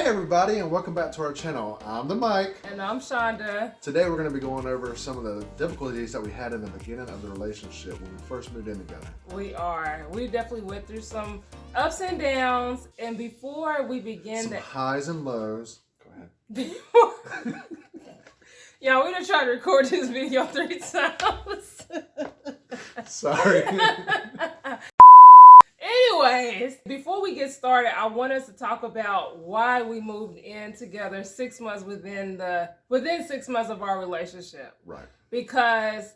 everybody, and welcome back to our channel. I'm the Mike. And I'm Shawnda. Today we're going to be going over some of the difficulties that we had in the beginning of the relationship when we first moved in together. We definitely went through some ups and downs, and before we begin some highs and lows. Go ahead. Yeah, we done tried to record this video 3 times. Sorry. Anyways, before we get started, I want us to talk about why we moved in together 6 months within 6 months of our relationship. Right. Because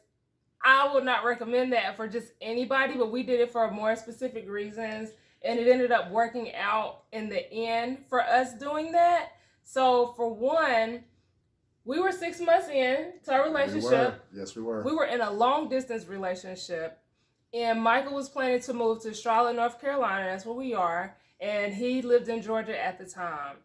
I would not recommend that for just anybody, but we did it for more specific reasons, and it ended up working out in the end for us doing that. So for one, we were 6 months in to our relationship. Yes, we were. We were in a long distance relationship. And Michael was planning to move to Charlotte, North Carolina. That's where we are. And he lived in Georgia at the time.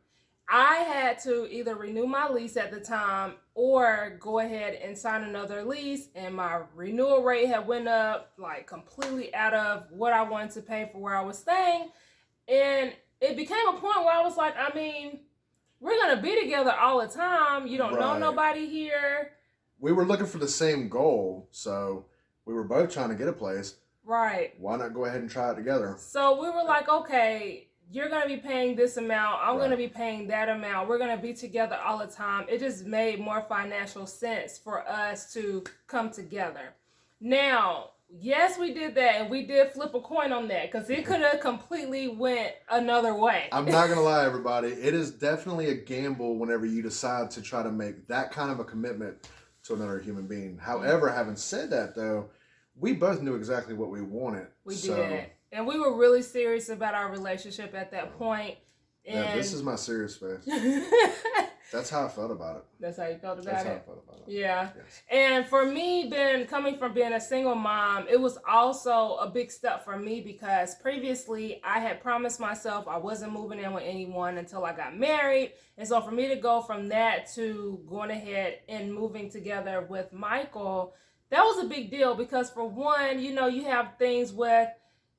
I had to either renew my lease at the time or go ahead and sign another lease. And my renewal rate had went up like completely out of what I wanted to pay for where I was staying. And it became a point where I was like, I mean, we're going to be together all the time. You don't know nobody here. We were looking for the same goal, so we were both trying to get a place. Right. Why not go ahead and try it together? So we were like, okay, you're going to be paying this amount. I'm going to be paying that amount. We're going to be together all the time. It just made more financial sense for us to come together. Now, yes, we did that, and we did flip a coin on that because it could have completely went another way. I'm not going to lie, everybody. It is definitely a gamble whenever you decide to try to make that kind of a commitment to another human being. However, having said that, though, we both knew exactly what we wanted. We did. And we were really serious about our relationship at that point. And yeah, this is my serious face. That's how I felt about it. That's how you felt about it? That's how I felt about it. Yeah. Yes. And for me, coming from being a single mom, it was also a big step for me because previously I had promised myself I wasn't moving in with anyone until I got married. And so for me to go from that to going ahead and moving together with Michael, that was a big deal because for one, you know, you have things with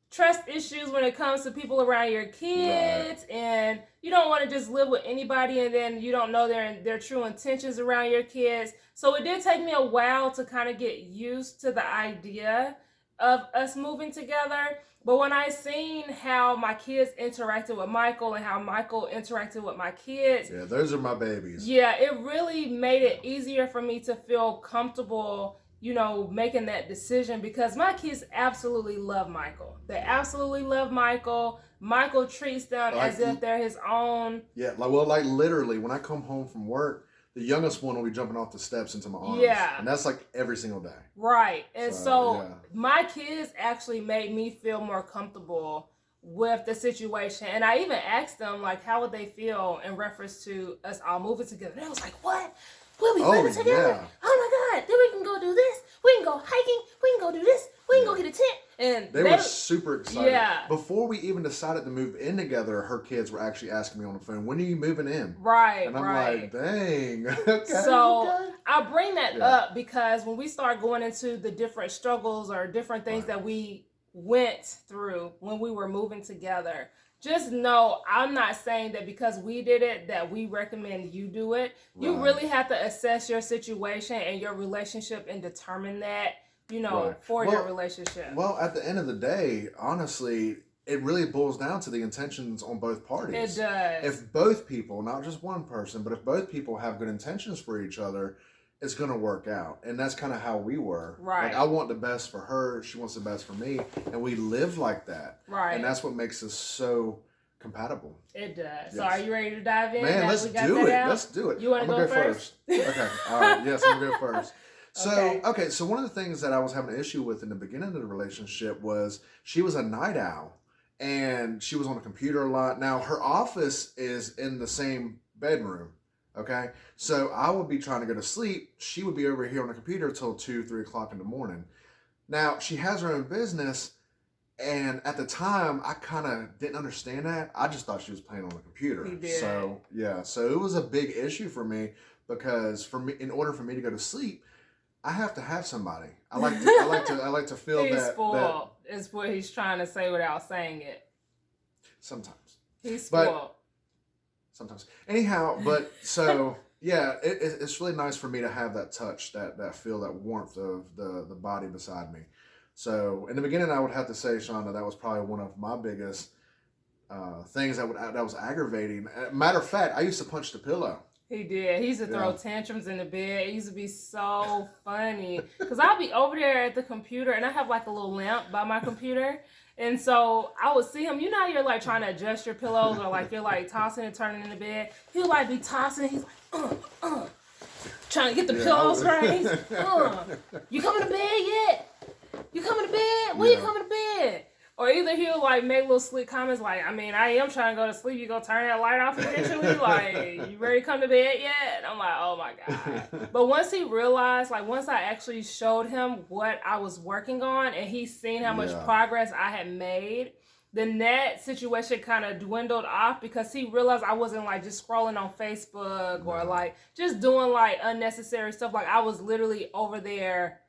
trust issues when it comes to people around your kids, and you don't want to just live with anybody and then you don't know their true intentions around your kids. So it did take me a while to kind of get used to the idea of us moving together. But when I seen how my kids interacted with Michael and how Michael interacted with my kids. Yeah, those are my babies. Yeah, it really made it easier for me to feel comfortable, you know, making that decision because my kids absolutely love Michael. They absolutely love Michael. Michael treats them as if they're his own. Yeah, like literally, when I come home from work, the youngest one will be jumping off the steps into my arms. Yeah. And that's like every single day. Right. And so my kids actually made me feel more comfortable with the situation. And I even asked them, like, how would they feel in reference to us all moving together? And I was like, what? We'll be living together. Yeah. Oh my God. Then we can go do this. We can go hiking. We can go do this. We can go get a tent. And they were super excited. Yeah. Before we even decided to move in together, her kids were actually asking me on the phone, when are you moving in? Right. And I'm like, dang. Okay. So I bring that up because when we start going into the different struggles or different things that we went through when we were moving together, just know I'm not saying that because we did it that we recommend you do it. You really have to assess your situation and your relationship and determine that, you know, for your relationship. Well, at the end of the day, honestly, it really boils down to the intentions on both parties. It does. If both people, not just one person, but if both people have good intentions for each other, it's going to work out. And that's kind of how we were. Right. Like, I want the best for her. She wants the best for me. And we live like that. Right. And that's what makes us so compatible. It does. Yes. So are you ready to dive in? Man, let's do it. Let's do it. You want to go first? Okay. All right. Yes, I'm going to go first. So one of the things that I was having an issue with in the beginning of the relationship was she was a night owl. And she was on the computer a lot. Now, her office is in the same bedroom. Okay, so I would be trying to go to sleep. She would be over here on the computer till 2, 3 o'clock in the morning. Now, she has her own business, and at the time, I kind of didn't understand that. I just thought she was playing on the computer. He did. So, yeah, so it was a big issue for me because for me, in order for me to go to sleep, I have to have somebody. I like to feel he's that. Spoiled. Is what he's trying to say without saying it. Sometimes. He's spoiled. sometimes. Anyhow, but so yeah, it's really nice for me to have that touch, that feel, that warmth of the body beside me. So in the beginning, I would have to say, Shawnda, that was probably one of my biggest things that was aggravating. Matter of fact, I used to punch the pillow. He did. He used to throw tantrums in the bed. It used to be so funny. Because I'll be over there at the computer, and I have like a little lamp by my computer. And so I would see him. You know how you're like trying to adjust your pillows, or like you're like tossing and turning in the bed? He'll like be tossing. He's like, trying to get the pillows right. He's like, you coming to bed yet? You coming to bed? When you coming to bed? Or either he'll like make little slick comments like, I mean, I am trying to go to sleep. You gonna turn that light off eventually? Like, you ready to come to bed yet? And I'm like, oh my God. But once he realized, like once I actually showed him what I was working on and he's seen how much progress I had made, then that situation kind of dwindled off because he realized I wasn't like just scrolling on Facebook or like just doing like unnecessary stuff. Like I was literally over there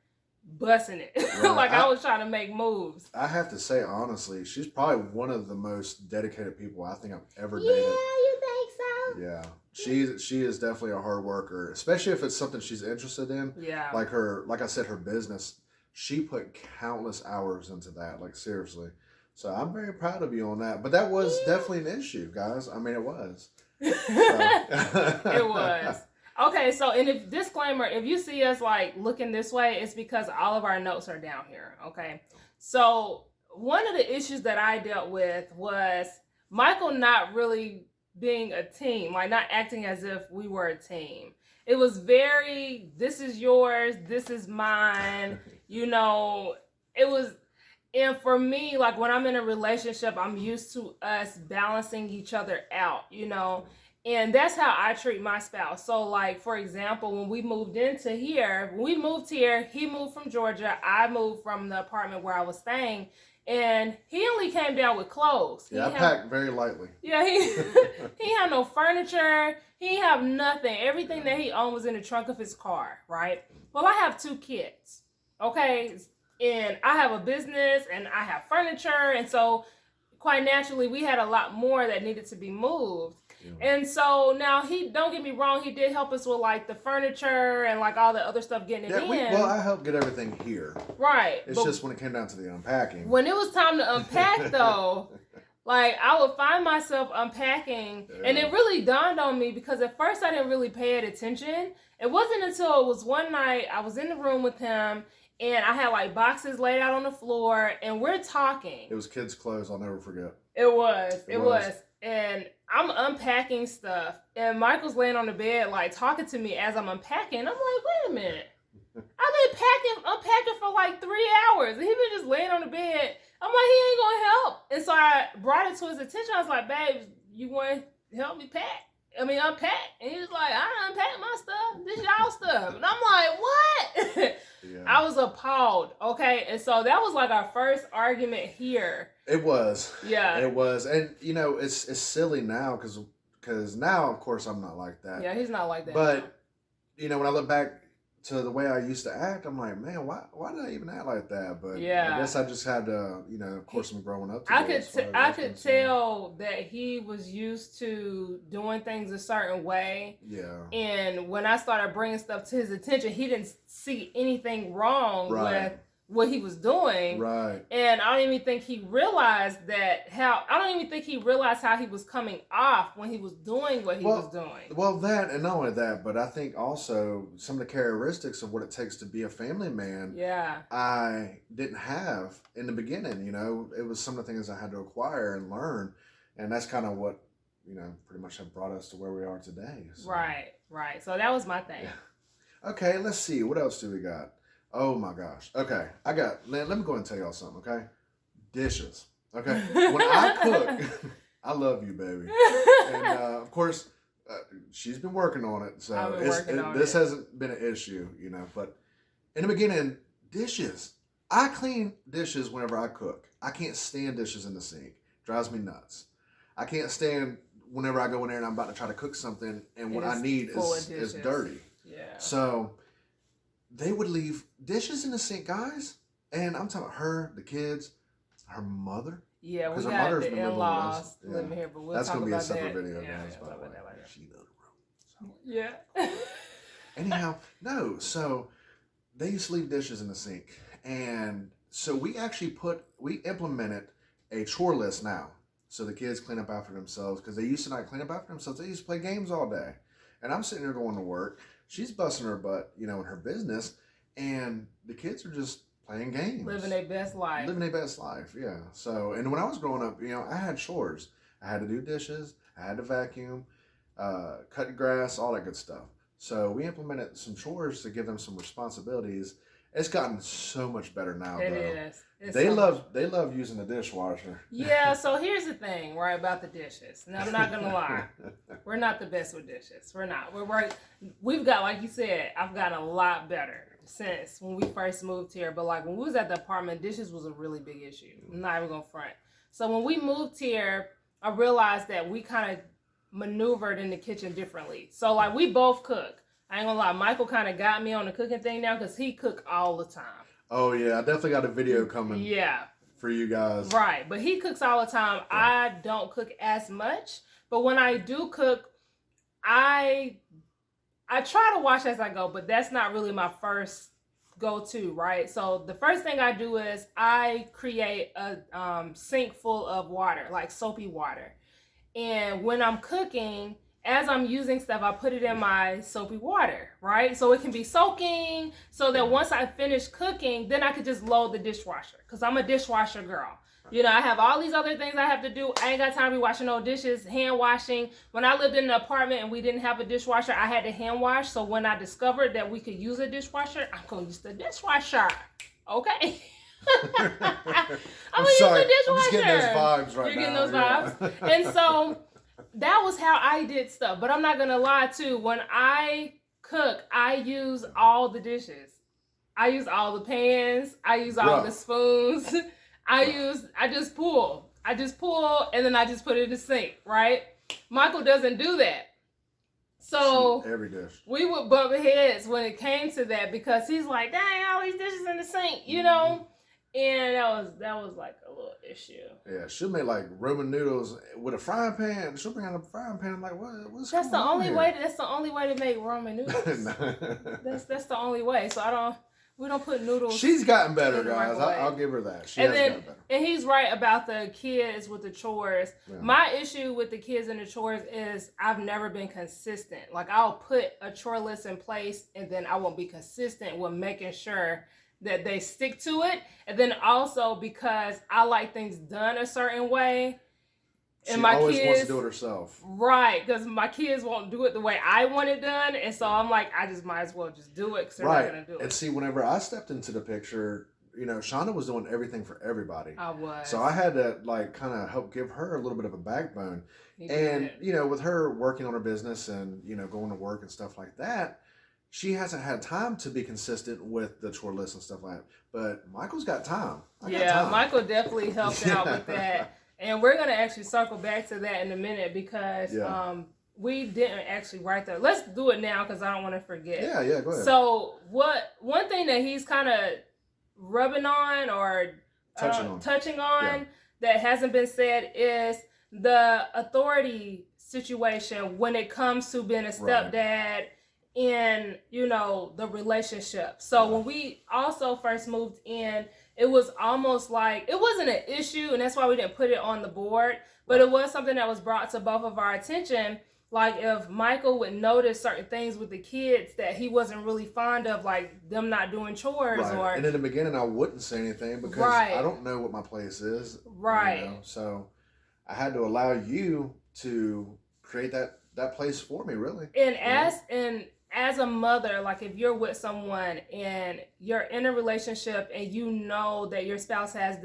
busting it. Right. Like I was trying to make moves. I have to say, honestly, she's probably one of the most dedicated people I think I've ever dated. Yeah, you think so? Yeah. She is definitely a hard worker, especially if it's something she's interested in. Yeah. Like I said, her business, she put countless hours into that, like seriously. So I'm very proud of you on that. But that was definitely an issue, guys. I mean, it was. So. It was. Okay, so disclaimer, if you see us like looking this way, it's because all of our notes are down here, okay? So one of the issues that I dealt with was Michael not really being a team, like not acting as if we were a team. It was very, this is yours, this is mine, you know, and for me, like when I'm in a relationship, I'm used to us balancing each other out, you know? And that's how I treat my spouse. So like, for example, when we moved here, he moved from Georgia. I moved from the apartment where I was staying. And he only came down with clothes. Yeah, I packed very lightly. Yeah, he had no furniture. He have nothing. Everything that he owned was in the trunk of his car, right? Well, I have 2 kids, okay? And I have a business and I have furniture. And so quite naturally, we had a lot more that needed to be moved. Yeah. And so now don't get me wrong, he did help us with like the furniture and like all the other stuff getting it in. Well, I helped get everything here. Right. It's just when it came down to the unpacking. When it was time to unpack though, like I would find myself unpacking and it really dawned on me because at first I didn't really pay it attention. It wasn't until it was one night I was in the room with him and I had like boxes laid out on the floor and we're talking. It was kids' clothes, I'll never forget. It was. And I'm unpacking stuff, and Michael's laying on the bed, like, talking to me as I'm unpacking. I'm like, wait a minute. I've been unpacking for, like, 3 hours, and he been just laying on the bed. I'm like, he ain't gonna help. And so I brought it to his attention. I was like, babe, you want to help me unpack? And he was like, I done unpacked my stuff. This y'all stuff. And I'm like, what? Yeah. I was appalled, okay? And so that was, like, our first argument here. It was. Yeah. It was. And, you know, it's silly now because now, of course, I'm not like that. Yeah, he's not like that. But, now. You know, when I look back to the way I used to act, I'm like, man, why did I even act like that? But yeah. I guess I just had to, you know, of course, I'm growing up. I could tell that he was used to doing things a certain way. Yeah. And when I started bringing stuff to his attention, he didn't see anything wrong with what he was doing. Right. And I don't even think he realized how he was coming off when he was doing what he was doing. Well, that, and not only that, but I think also some of the characteristics of what it takes to be a family man. Yeah. I didn't have in the beginning, you know. It was some of the things I had to acquire and learn. And that's kind of what, you know, pretty much have brought us to where we are today. So. Right. So that was my thing. Yeah. Okay, let's see. What else do we got? Oh my gosh. Okay. Let me go ahead and tell y'all something, okay? Dishes. Okay. When I cook, I love you, baby. And of course, she's been working on it. So this hasn't been an issue, you know. But in the beginning, dishes. I clean dishes whenever I cook. I can't stand dishes in the sink. Drives me nuts. I can't stand whenever I go in there and I'm about to try to cook something and what I need is dirty. Yeah. So they would leave dishes in the sink, guys. And I'm talking about her, the kids, her mother. Yeah, we Because her got mother's the been living with in-laws us. Yeah. living here, but we'll That's talk gonna be a about separate that. video, Yeah, guys. we'll By talk the way, about that later. she knows the room. So. Yeah. Anyhow, no. So they used to leave dishes in the sink, and so we implemented a chore list now, so the kids clean up after themselves because they used to not clean up after themselves. They used to play games all day, and I'm sitting there going to work. She's busting her butt, in her business, and the kids are just playing games, Living their best life. Yeah. So, and when I was growing up, I had chores. I had to do dishes. I had to vacuum, cut grass, all that good stuff. So we implemented some chores to give them some responsibilities. It's gotten so much better now. It though. is. They love using the dishwasher. Yeah, so here's the thing, right, about the dishes. Now, I'm not gonna lie, we're not the best with dishes. We're not. We've got, like you said, I've gotten a lot better since when we first moved here. But like when we was at the apartment, dishes was a really big issue. I'm not even gonna front. So when we moved here, I realized that we kind of maneuvered in the kitchen differently. So like we both cook. I ain't gonna lie, Michael kind of got me on the cooking thing now because he cook all the time. Oh yeah, I definitely got a video coming. Yeah. For you guys. Right, but he cooks all the time. Yeah. I don't cook as much, but when I do cook, I try to watch as I go, but that's not really my first go-to, right? So the first thing I do is I create a sink full of water, like soapy water. And when I'm cooking, as I'm using stuff, I put it in my soapy water, right? So it can be soaking, so that once I finish cooking, then I could just load the dishwasher, because I'm a dishwasher girl. I have all these other things I have to do. I ain't got time to be washing no dishes, hand washing. When I lived in an apartment and we didn't have a dishwasher, I had to hand wash. So when I discovered that we could use a dishwasher, I'm going to use the dishwasher. Okay? I'm going to use the dishwasher. I'm just getting those vibes right now. You're getting those vibes? Yeah. And so that was how I did stuff. But I'm not going to lie, too. When I cook, I use all the dishes. I use all the pans. I use all the spoons. I just pull, and then I just put it in the sink, right? Michael doesn't do that. So every dish. We would bump heads when it came to that, because he's like, dang, all these dishes in the sink, And that was like a little issue. Yeah, she'll make like Roman noodles with a frying pan. She'll bring out a frying pan. I'm like, what's that's going the only on way. here? That's the only way to make Roman noodles. That's the only way. So we don't put noodles. She's gotten better, guys. I'll give her that. She has gotten better. And he's right about the kids with the chores. Yeah. My issue with the kids and the chores is I've never been consistent. Like, I'll put a chore list in place, and then I won't be consistent with making sure that they stick to it. And then also because I like things done a certain way. And she always wants to do it herself. Right, because my kids won't do it the way I want it done. And so I'm like, I just might as well just do it because they're not going to do it. And see, whenever I stepped into the picture, Shawnda was doing everything for everybody. I was. So I had to kind of help give her a little bit of a backbone. And, with her working on her business and, going to work and stuff like that, she hasn't had time to be consistent with the chore list and stuff like that. But Michael's got time. Michael definitely helped out with that. And we're going to actually circle back to that in a minute, because we didn't actually write that. Let's do it now because I don't want to forget. Yeah, go ahead. So one thing that he's kind of rubbing on or touching on that hasn't been said is the authority situation when it comes to being a stepdad in, the relationship. So when we also first moved in, it was almost like, it wasn't an issue, and that's why we didn't put it on the board, but it was something that was brought to both of our attention. Like, if Michael would notice certain things with the kids that he wasn't really fond of, like them not doing chores, or... And in the beginning, I wouldn't say anything because I don't know what my place is. Right. So I had to allow you to create that place for me, really. And as a mother, like, if you're with someone and you're in a relationship and you know that your spouse has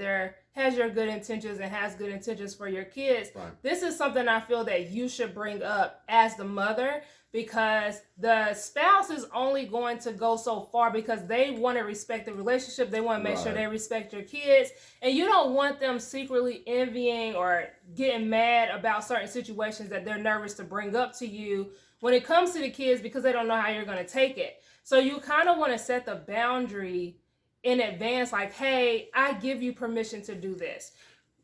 your good intentions and has good intentions for your kids, this is something I feel that you should bring up as the mother, because the spouse is only going to go so far because they want to respect the relationship. They want to make sure they respect your kids, and you don't want them secretly envying or getting mad about certain situations that they're nervous to bring up to you when it comes to the kids, because they don't know how you're going to take it. So you kind of want to set the boundary in advance, like, hey, I give you permission to do this.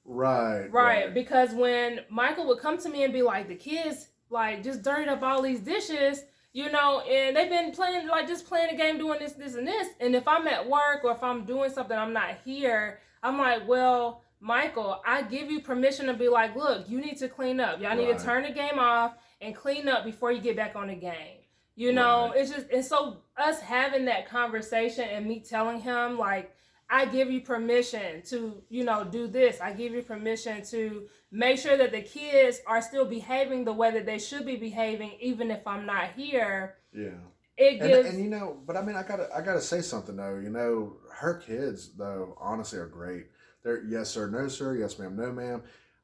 Right. Because when Michael would come to me and be like, the kids like just dirtied up all these dishes, you know, and they've been playing just playing a game, doing this, and this. And if I'm at work or if I'm doing something, I'm not here. I'm like, well, Michael, I give you permission to be like, look, you need to clean up. Y'all need to turn the game off and clean up before you get back on the game. You know, it's just, and so us having that conversation and me telling him, like, I give you permission to, you know, do this. I give you permission to make sure that the kids are still behaving the way that they should be behaving, even if I'm not here. Yeah. It gives, and you know, but I mean, I gotta say something though. You know, her kids though, honestly, are great. They're yes sir, no sir, yes ma'am, no ma'am.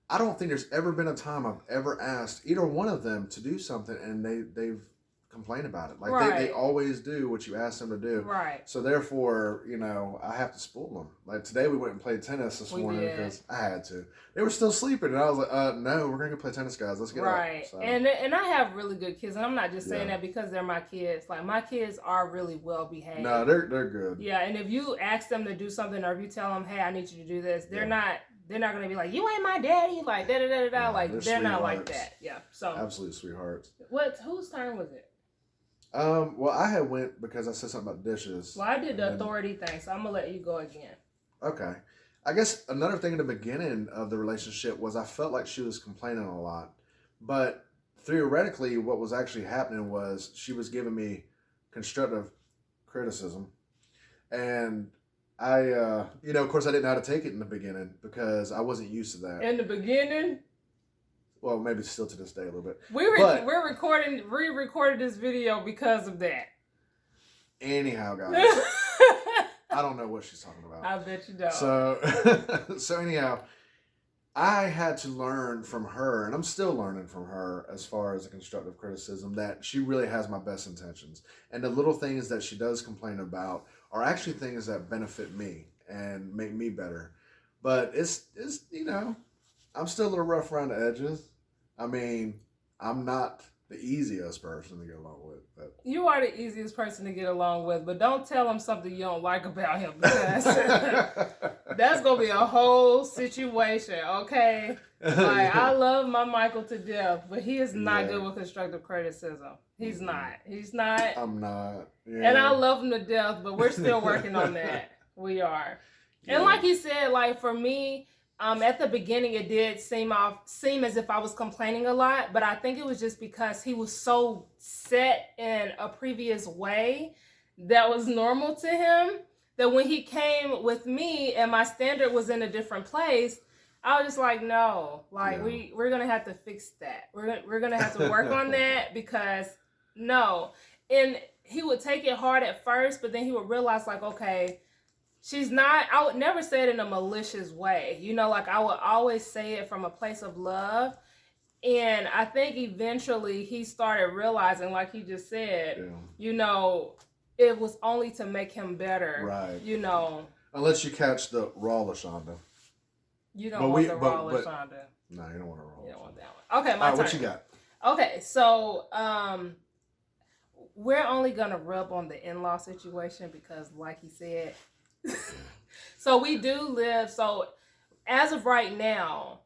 I don't think there's ever been a time I've ever asked either one of them to do something and they've complain about it. Like they always do what you ask them to do. Right. So therefore, you know, I have to spoil them. Like today we went and played tennis this morning because I had to. They were still sleeping and I was like, no, we're going to go play tennis, guys. Let's get up. Right. So. And I have really good kids, and I'm not just saying that because they're my kids. Like my kids are really well behaved. No, they're good. Yeah, and if you ask them to do something or if you tell them, hey, I need you to do this, they're not going to be like, you ain't my daddy, like da da da da. Like they're not like that. Yeah. So absolute sweethearts. Whose turn was it? Well, I had went because I said something about dishes. Well, I did the authority thing, so I'm gonna let you go again. Okay. I guess another thing in the beginning of the relationship was I felt like she was complaining a lot, but theoretically, what was actually happening was she was giving me constructive criticism, and I, you know, of course, I didn't know how to take it in the beginning because I wasn't used to that. In the beginning. Well, maybe still to this day a little bit. We re-recorded this video because of that. Anyhow, guys, I don't know what she's talking about. I bet you don't. So anyhow, I had to learn from her, and I'm still learning from her as far as the constructive criticism, that she really has my best intentions. And the little things that she does complain about are actually things that benefit me and make me better. But it's you know, I'm still a little rough around the edges. I mean, I'm not the easiest person to get along with. But you are the easiest person to get along with, but don't tell him something you don't like about him because that's going to be a whole situation, okay? Like, I love my Michael to death, but he is not good with constructive criticism. He's not. He's not. I'm not. Yeah. And I love him to death, but we're still working on that. We are. Yeah. And like he said, like for me, at the beginning, it did seem as if I was complaining a lot, but I think it was just because he was so set in a previous way that was normal to him that when he came with me and my standard was in a different place, I was just like, no, like we're gonna have to fix that. We're gonna have to work on that because no. And he would take it hard at first, but then he would realize like, okay. She's not, I would never say it in a malicious way. You know, like I would always say it from a place of love. And I think eventually he started realizing, like he just said, you know, it was only to make him better. Right. You know. Unless you catch the raw Lashawnda. You don't want the raw Lashawnda. No, you don't want a raw. You don't want that one. Okay, my turn. What you got? Okay, so we're only going to rub on the in-law situation because like he said, so we do live, so as of right now,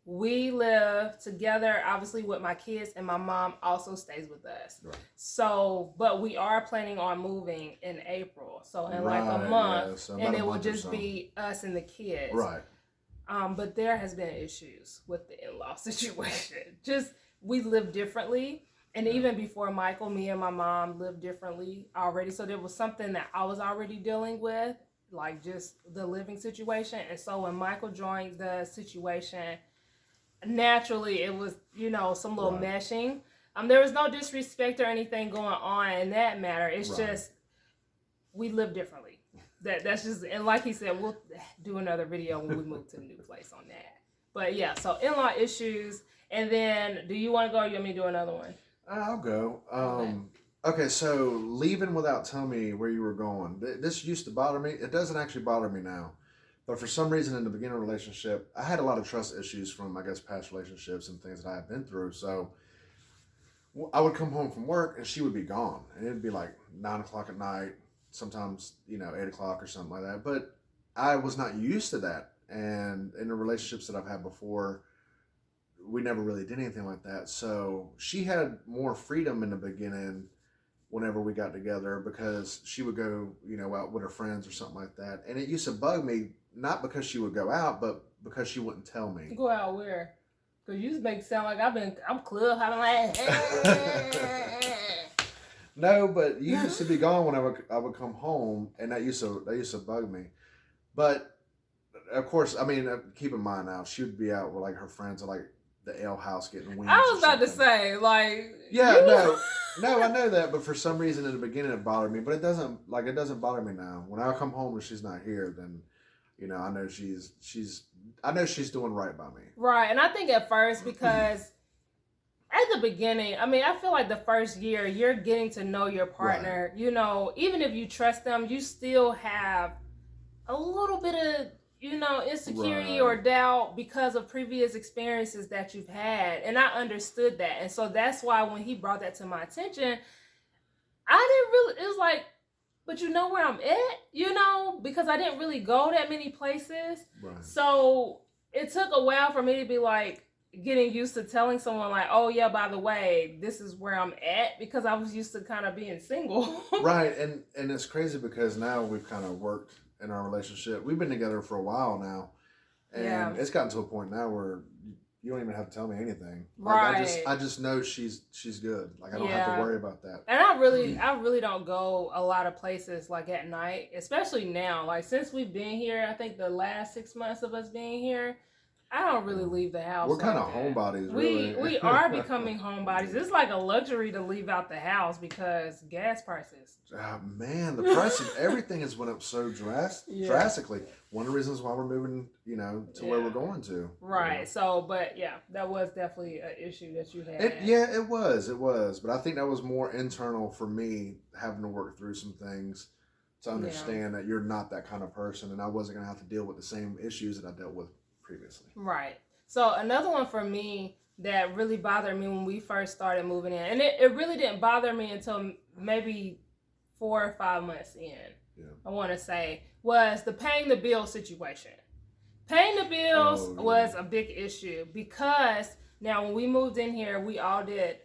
we live together, obviously with my kids, and my mom also stays with us. Right. So, but we are planning on moving in April. So in like a month, so and it will just be us and the kids. Right. But there has been issues with the in-law situation. Just, we live differently. And even before Michael, me and my mom lived differently already. So there was something that I was already dealing with, like just the living situation. And so when Michael joined the situation, naturally it was, you know, some little meshing. There was no disrespect or anything going on in that matter. It's just, we live differently. That's just, and like he said, we'll do another video when we move to the new place on that. But yeah, so in-law issues. And then, do you want to go or you want me to do another one? I'll go. Okay, so leaving without telling me where you were going. This used to bother me. It doesn't actually bother me now. But for some reason in the beginning of the relationship, I had a lot of trust issues from, I guess, past relationships and things that I had been through. So I would come home from work and she would be gone. And it'd be like 9 o'clock at night, sometimes, 8 o'clock or something like that. But I was not used to that And in the relationships that I've had before, we never really did anything like that. So she had more freedom in the beginning whenever we got together, because she would go, out with her friends or something like that. And it used to bug me, not because she would go out, but because she wouldn't tell me. Go out where? Because you just make it sound like I'm club hopping like. No, but you used to be gone when I would come home, and that used to bug me. But of course, I mean, keep in mind now, she would be out with like her friends at like the ale house getting wings. I was about to say, like, yeah, no, I know that, but for some reason in the beginning it bothered me. But it doesn't bother me now. When I come home and she's not here, then I know she's doing right by me. Right, and I think at first, because at the beginning, I mean, I feel like the first year you're getting to know your partner. Right. Even if you trust them, you still have a little bit of insecurity or doubt because of previous experiences that you've had. And I understood that. And so that's why when he brought that to my attention, it was like, but you know where I'm at, because I didn't really go that many places. Right. So it took a while for me to be like getting used to telling someone like, oh yeah, by the way, this is where I'm at, because I was used to kind of being single. Right. And it's crazy because now we've kind of worked in our relationship. We've been together for a while now, and it's gotten to a point now where you don't even have to tell me anything. Like, right. I just know she's good. Like I don't have to worry about that. And I really don't go a lot of places like at night, especially now. Like since we've been here, I think the last 6 months of us being here, I don't really leave the house. We're kind of homebodies, really. We are becoming homebodies. It's like a luxury to leave out the house because gas prices. Man, the price of everything has went up so drastically. One of the reasons why we're moving, to where we're going to. Right. So, but yeah, that was definitely an issue that you had. It was. But I think that was more internal for me, having to work through some things to understand that you're not that kind of person, and I wasn't going to have to deal with the same issues that I dealt with previously. Right. So another one for me that really bothered me when we first started moving in, and it really didn't bother me until maybe 4 or 5 months in, I want to say, was the paying the bill situation. Paying the bills was a big issue because now when we moved in here, we all did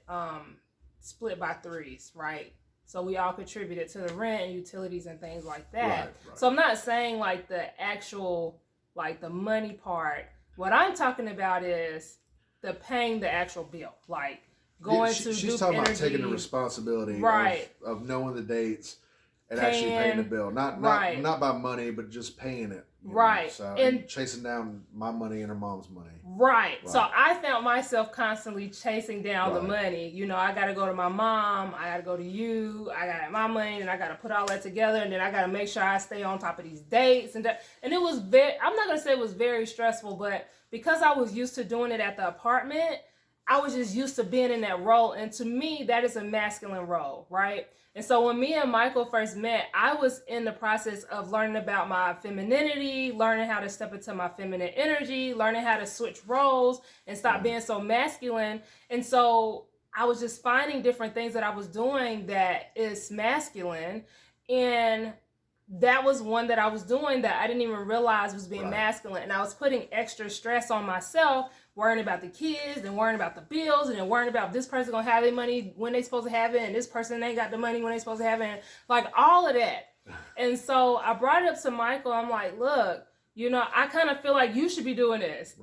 split by threes, right? So we all contributed to the rent and utilities and things like that. Right. So I'm not saying like the actual like the money part. What I'm talking about is the paying the actual bill, like going to she's Duke talking Energy, about taking the responsibility of knowing the dates and actually paying the bill, not by money, but just paying it. Right. So and chasing down my money and her mom's money. Right. So I found myself constantly chasing down the money. I got to go to my mom. I got to go to you. I got my money, and I got to put all that together, and then I got to make sure I stay on top of these dates and it was I'm not gonna say it was very stressful, but because I was used to doing it at the apartment, I was just used to being in that role, and to me, that is a masculine role, right? And so when me and Michael first met, I was in the process of learning about my femininity, learning how to step into my feminine energy, learning how to switch roles and stop being so masculine. And so I was just finding different things that I was doing that is masculine. And that was one that I was doing that I didn't even realize was being masculine. And I was putting extra stress on myself, worrying about the kids and worrying about the bills and then worrying about this person gonna have their money when they supposed to have it and this person ain't got the money when they supposed to have it, like all of that. And so I brought it up to Michael. I'm like, look, I kind of feel like you should be doing this,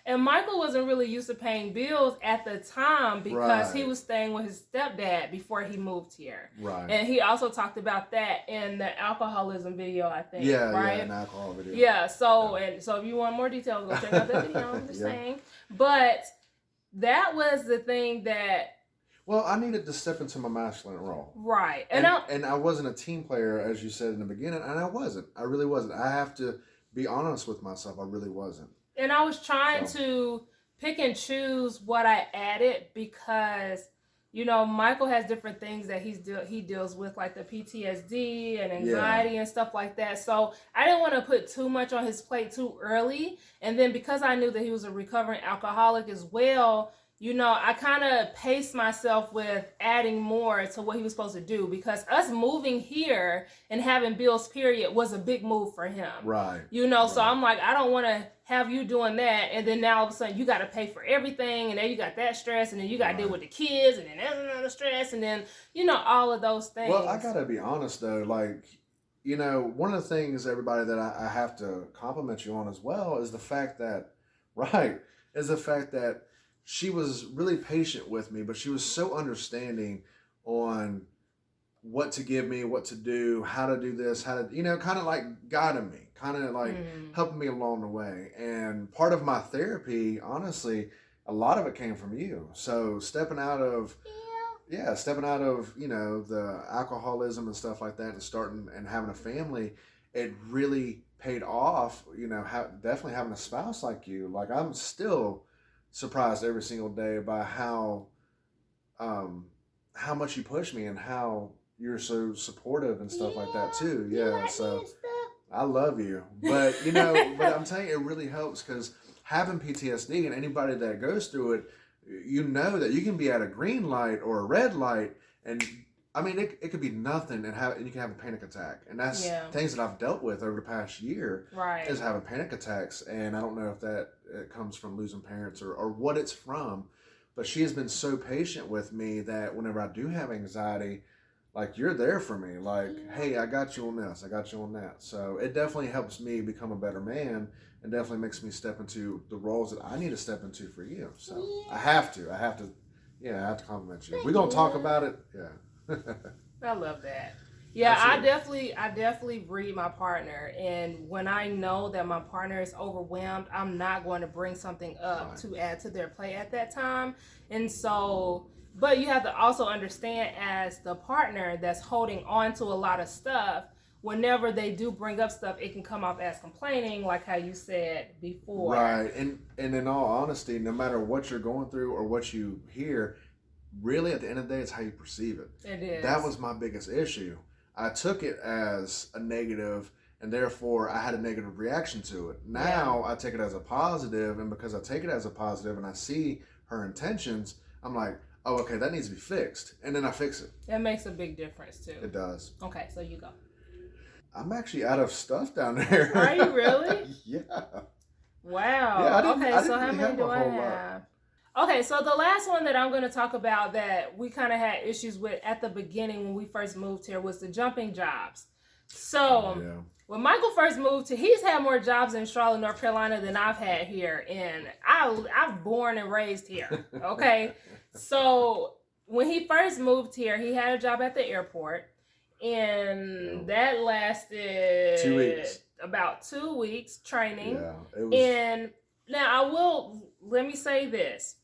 and Michael wasn't really used to paying bills at the time because he was staying with his stepdad before he moved here. Right. And he also talked about that in the alcoholism video, I think. Yeah, an alcohol video. Yeah. So and so if you want more details, go check out that video. I'm just saying. But that was the thing that. Well, I needed to step into my masculine role. Right. And I wasn't a team player, as you said in the beginning, and I wasn't. I really wasn't. I have to be honest with myself. I really wasn't. And I was trying to pick and choose what I added because, Michael has different things that he deals with, like the PTSD and anxiety and stuff like that. So I didn't want to put too much on his plate too early. And then because I knew that he was a recovering alcoholic as well, I kind of paced myself with adding more to what he was supposed to do, because us moving here and having bills, period, was a big move for him. Right. So I'm like, I don't want to have you doing that, and then now all of a sudden you got to pay for everything, and then you got that stress, and then you got to deal with the kids, and then there's another stress, and then, all of those things. Well, I got to be honest, though, like, one of the things, everybody, that I have to compliment you on as well is the fact that, she was really patient with me, but she was so understanding on what to give me, what to do, how to do this, how to, kind of like guiding me, kind of like helping me along the way. And part of my therapy, honestly, a lot of it came from you. So stepping out of, the alcoholism and stuff like that, and starting and having a family, it really paid off, definitely having a spouse like you. Like, I'm still surprised every single day by how much you push me and how you're so supportive and stuff like that too. Yeah, so I love you, but but I'm telling you, it really helps, because having PTSD, and anybody that goes through it, that you can be at a green light or a red light, and I mean, it could be nothing, and you can have a panic attack. And that's things that I've dealt with over the past year, is having panic attacks. And I don't know if that comes from losing parents or what it's from, but she has been so patient with me that whenever I do have anxiety, like, you're there for me. Like, hey, I got you on this, I got you on that. So it definitely helps me become a better man, and definitely makes me step into the roles that I need to step into for you. So I have to compliment you. We're going to talk about it. Yeah. I love that. Yeah, absolutely. I definitely read my partner, and when I know that my partner is overwhelmed, I'm not going to bring something up to add to their plate at that time. And so, but you have to also understand, as the partner that's holding on to a lot of stuff, whenever they do bring up stuff, it can come off as complaining, like how you said before. Right. And in all honesty, no matter what you're going through or what you hear, really, at the end of the day, it's how you perceive it. It is. That was my biggest issue. I took it as a negative, and therefore I had a negative reaction to it. Now I take it as a positive, and because I take it as a positive and I see her intentions, I'm like, oh, okay, that needs to be fixed. And then I fix it. That makes a big difference, too. It does. Okay, so you go. I'm actually out of stuff down there. Are you really? Yeah. Wow. Yeah, okay, so how many do I have? Okay, so the last one that I'm going to talk about that we kind of had issues with at the beginning when we first moved here was the jumping jobs. So when Michael first moved here, he's had more jobs in Charlotte, North Carolina than I've had here. And I've born and raised here, okay? So when he first moved here, he had a job at the airport, and that lasted 2 weeks. About 2 weeks training. Yeah, it was... And now let me say this.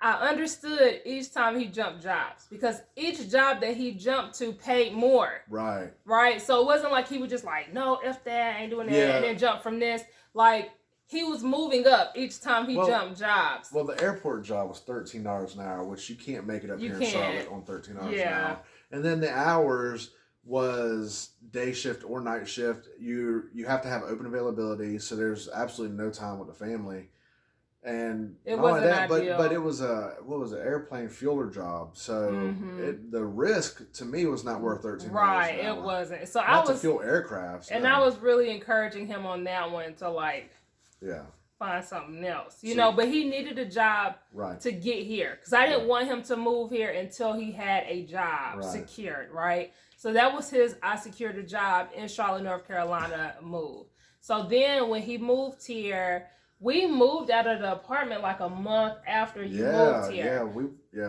I understood each time he jumped jobs, because each job that he jumped to paid more. Right. Right. So it wasn't like he was just like, no, F that, I ain't doing that, and then jump from this. Like, he was moving up each time he jumped jobs. Well, the airport job was $13 an hour, which you can't make it up here in Charlotte on $13 an hour. And then the hours was day shift or night shift. You have to have open availability, so there's absolutely no time with the family. And it wasn't ideal. But it was an airplane fueler job, so the risk to me was not worth $13. Right, it wasn't. So I was to fuel aircrafts, and I was really encouraging him on that one to find something else, you know. But he needed a job to get here, because I didn't want him to move here until he had a job secured, right? So that was his I secured a job in Charlotte, North Carolina move. So then when he moved here, we moved out of the apartment like a month after you moved here.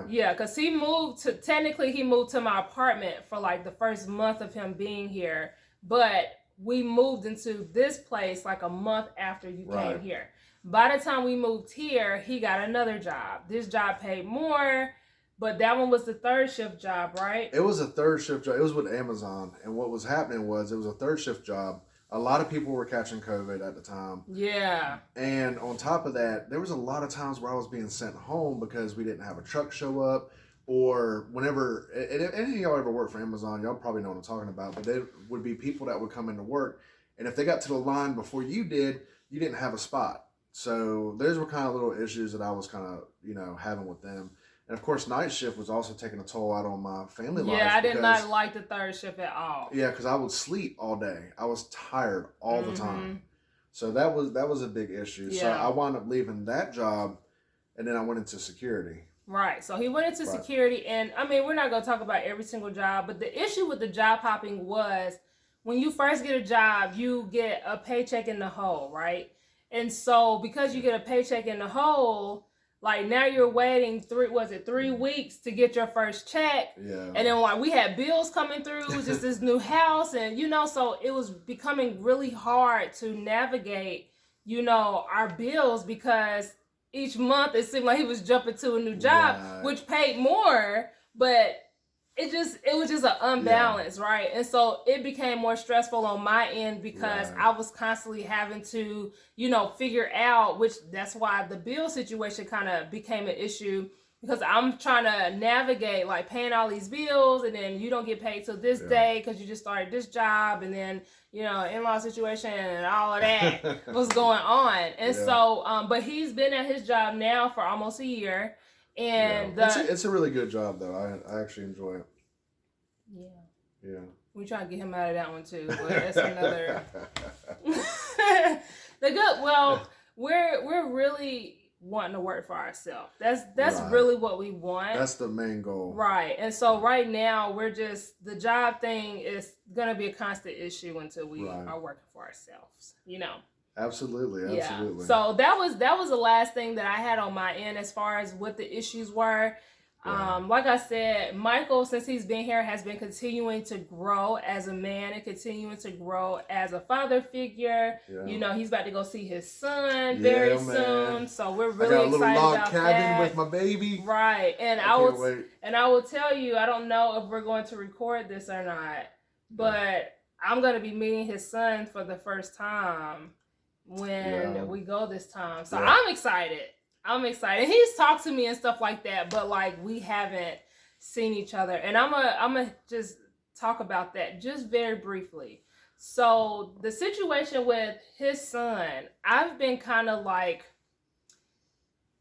Yeah, because he moved to my apartment for like the first month of him being here, but we moved into this place like a month after you came here. By the time we moved here, he got another job. This job paid more, but that one was the third shift job, right? It was a third shift job. It was with Amazon, and what was happening was it was a third shift job. A lot of people were catching COVID at the time. Yeah. And on top of that, there was a lot of times where I was being sent home because we didn't have a truck show up, or whenever, and any of y'all ever work for Amazon, y'all probably know what I'm talking about, but there would be people that would come into work, and if they got to the line before you did, you didn't have a spot. So those were kind of little issues that I was kind of, having with them. And of course, night shift was also taking a toll out on my family life. Yeah, I did not like the third shift at all. Yeah, because I would sleep all day. I was tired all the time. So that was a big issue. Yeah. So I wound up leaving that job, and then I went into security. Right. So he went into security, and I mean, we're not going to talk about every single job, but the issue with the job hopping was when you first get a job, you get a paycheck in the hole, right? And so because you get a paycheck in the hole, like now you're waiting 3 weeks to get your first check. Yeah. And then like we had bills coming through, just this new house. And, so it was becoming really hard to navigate, our bills because each month it seemed like he was jumping to a new job, which paid more, but it was just an unbalance, right? And so it became more stressful on my end because I was constantly having to, figure out, which that's why the bill situation kind of became an issue because I'm trying to navigate like paying all these bills and then you don't get paid till this day because you just started this job and then, in-law situation and all of that was going on. And so, but he's been at his job now for almost a year. And it's a really good job though. I actually enjoy it. Yeah. We try to get him out of that one too, but that's another. We're really wanting to work for ourselves. That's really what we want. That's the main goal. Right. And so right now the job thing is gonna be a constant issue until we are working for ourselves. Absolutely. Yeah. So that was the last thing that I had on my end as far as what the issues were. Like I said, Michael, since he's been here, has been continuing to grow as a man and continuing to grow as a father figure. Yeah. He's about to go see his son very soon. So we're really excited about that. I got a little log cabin with my baby. Right. And I will tell you, I don't know if we're going to record this or not, but I'm going to be meeting his son for the first time when we go this time. So I'm excited. He's talked to me and stuff like that, but like we haven't seen each other. And I'm gonna just talk about that just very briefly. So the situation with his son, I've been kind of like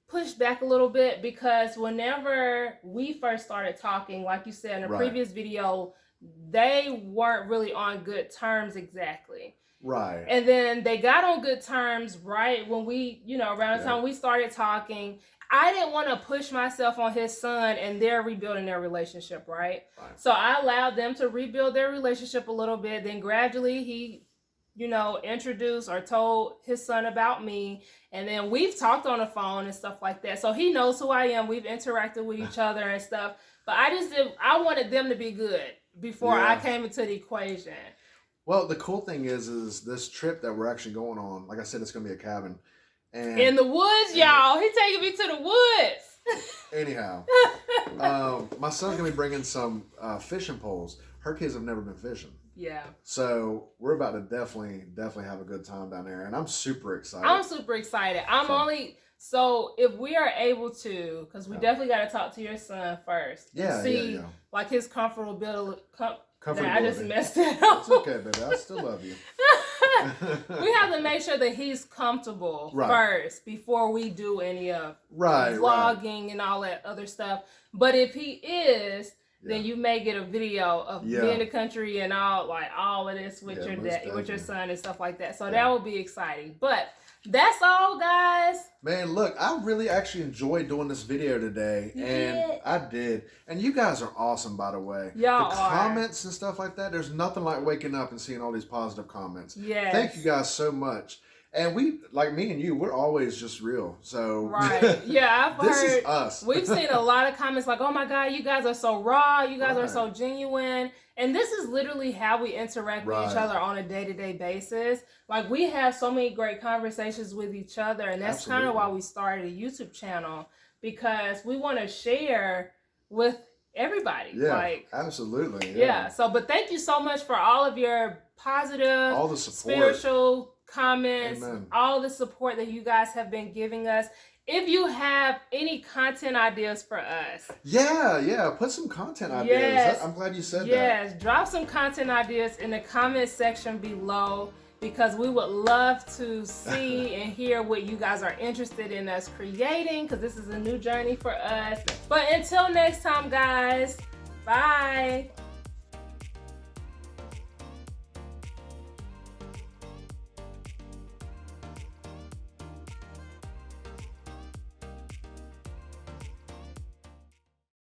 pushed back a little bit because whenever we first started talking, like you said in the previous video, they weren't really on good terms exactly. Right. And then they got on good terms right when we, around the time we started talking. I didn't want to push myself on his son and they're rebuilding their relationship, right? So I allowed them to rebuild their relationship a little bit. Then gradually he, introduced or told his son about me. And then we've talked on the phone and stuff like that. So he knows who I am. We've interacted with each other and stuff. But I wanted them to be good before I came into the equation. Well, the cool thing is this trip that we're actually going on, like I said, it's going to be a cabin. And in the woods, y'all. He's taking me to the woods. Anyhow, my son's going to be bringing some fishing poles. Her kids have never been fishing. Yeah. So we're about to definitely have a good time down there. And I'm super excited. So if we are able to, because we definitely got to talk to your son first. See, like his comfortability. I just messed it up. It's okay, baby. I still love you. We have to make sure that he's comfortable first before we do any of vlogging and all that other stuff. But if he is, then you may get a video of me in the country and all of this with your dad, with your son and stuff like that. So that will be exciting. But that's all, guys. Man, look, I really actually enjoyed doing this video today. I did. And you guys are awesome, by the way. Y'all the comments and stuff like that, there's nothing like waking up and seeing all these positive comments. Yes. Thank you guys so much. And we, like me and you, we're always just real. So I've heard. This is us. We've seen a lot of comments like, "Oh my God, you guys are so raw. You guys are so genuine." And this is literally how we interact with each other on a day-to-day basis. Like we have so many great conversations with each other, and that's kind of why we started a YouTube channel, because we want to share with everybody. Yeah, absolutely. Yeah. So, but thank you so much for all of your positive, all the support, spiritual comments, all the support that you guys have been giving us. If you have any content ideas for us, put some content ideas. I'm glad you said that. Yes, drop some content ideas in the comment section below. because we would love to see and hear what you guys are interested in us creating, because this is a new journey for us. But until next time, guys, bye.